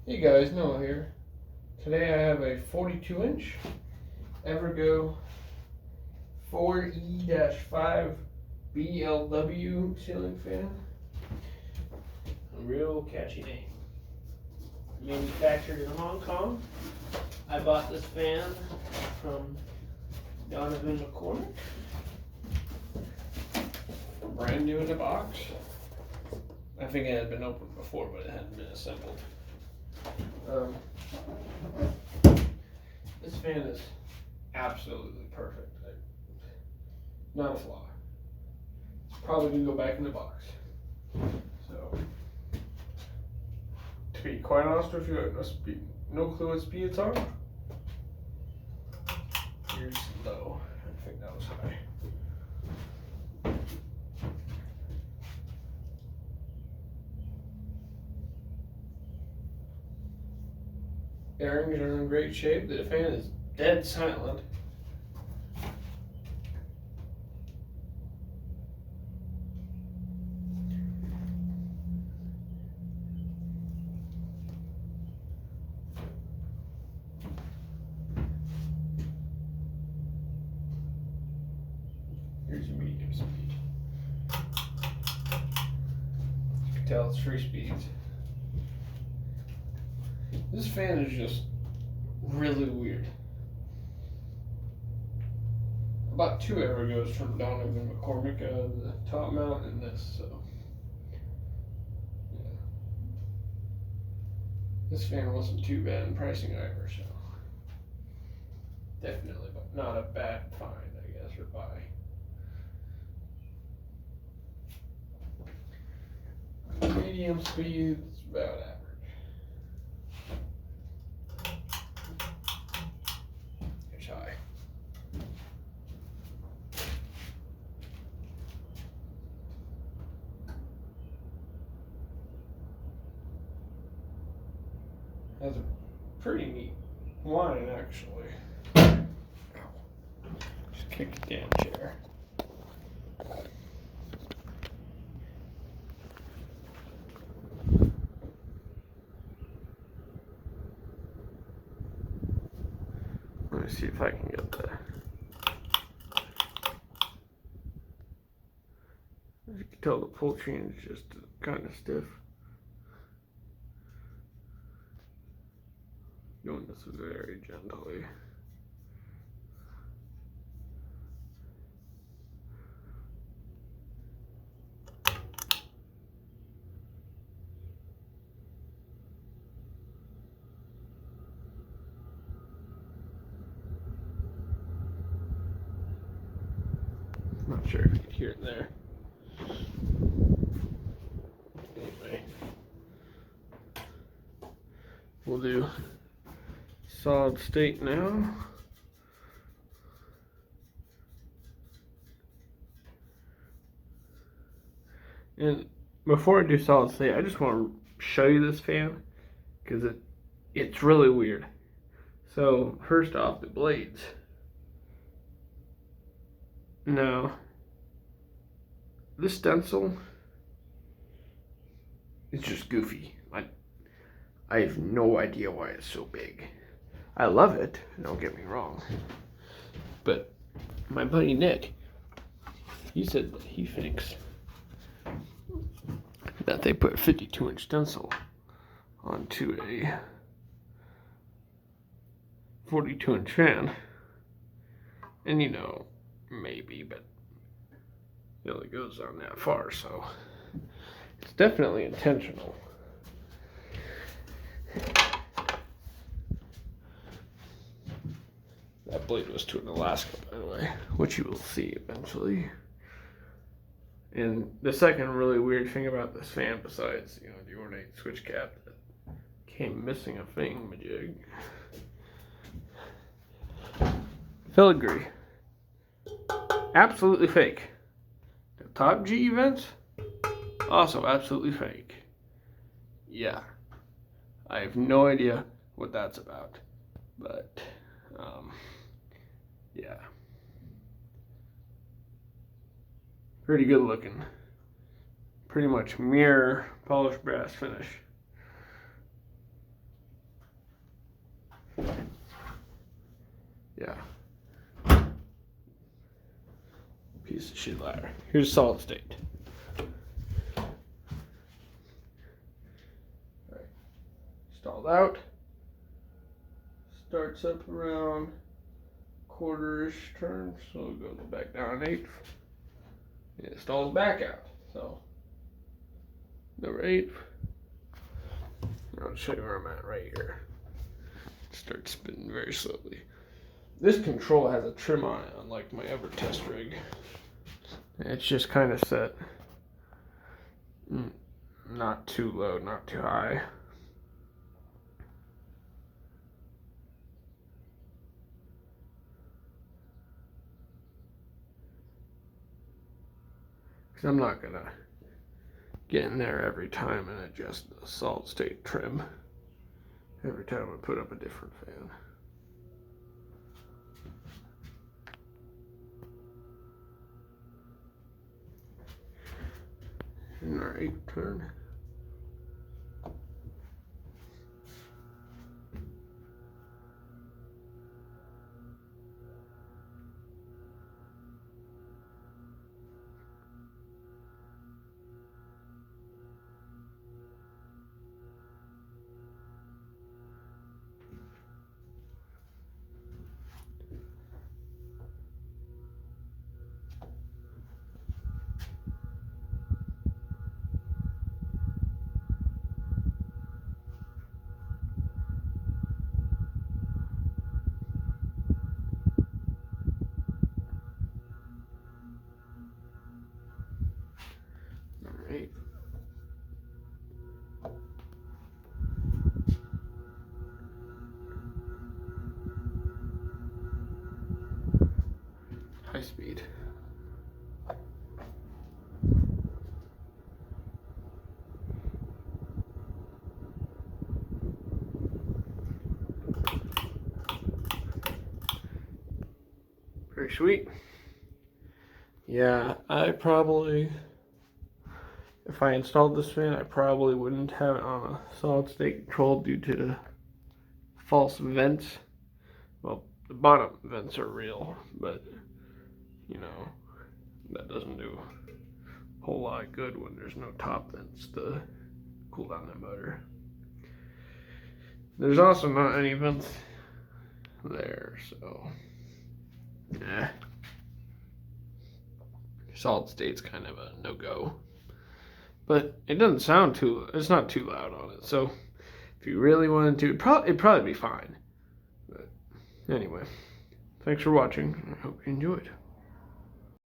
Hey guys, Noah here. Today I have a 42-inch Evergo 4E-5BLW ceiling fan. A real catchy name. Manufactured in Hong Kong. I bought this fan from Donovan McCormick. Brand new in the box. I think it had been opened before, but it hadn't been assembled. This fan is absolutely perfect. Not a flaw. It's probably gonna go back in the box. So, to be quite honest with you, I have no clue what speed it's on. Here's low. I think that was high. Bearings are in great shape. The fan is dead silent. Here's your medium speed. You can tell it's 3 speeds. This fan is just really weird. I bought 2 Evergos from Donovan McCormick, the top mount and this, so yeah. This fan wasn't too bad in pricing either, so definitely, but not a bad find, I guess, or buy. Medium speed is about average. High. Has a pretty neat line, actually. Just kick the damn chair. Let me see if I can get that. As you can tell, the pull chain is just kind of stiff. Doing this very gently. Not sure if you can hear it there. Anyway, we'll do solid state now. And before I do solid state, I just want to show you this fan because it's really weird. So first off, the blades. Now, this stencil is just goofy. I have no idea why it's so big. I love it, don't get me wrong. But my buddy Nick, he said that he thinks that they put 52-inch stencil onto a 42-inch fan. And you know, maybe, but it only goes on that far, so it's definitely intentional. That blade was to an Alaska, by the way, which you will see eventually. And the second really weird thing about this fan, besides, you know, the ornate switch cap that came missing a thingamajig, filigree. Absolutely fake. The top G vents, also absolutely fake. Yeah. I have no idea what that's about, but yeah, pretty good looking. Pretty much mirror polished brass finish. Yeah. Piece of shit ladder. Here's solid state. Alright. Stalled out. Starts up around quarter-ish turn, so it goes back down 1/8. It stalls back out. So number 8. I'll show you where I'm at right here. Start spinning very slowly. This control has a trim on it, unlike my other test rig. It's just kind of set. Not too low, not too high. Because I'm not going to get in there every time and adjust the solid state trim. Every time I put up a different fan. Alright, turn. Alright. High speed. Very sweet. Yeah, I probably, if I installed this fan, I probably wouldn't have it on a solid state control due to the false vents. Well, the bottom vents are real, but you know, that doesn't do a whole lot of good when there's no top vents to cool down the motor. There's also not any vents there, so yeah. Solid state's kind of a no-go. But it doesn't sound it's not too loud on it, so if you really wanted to, it'd probably be fine. But anyway, thanks for watching. I hope you enjoyed.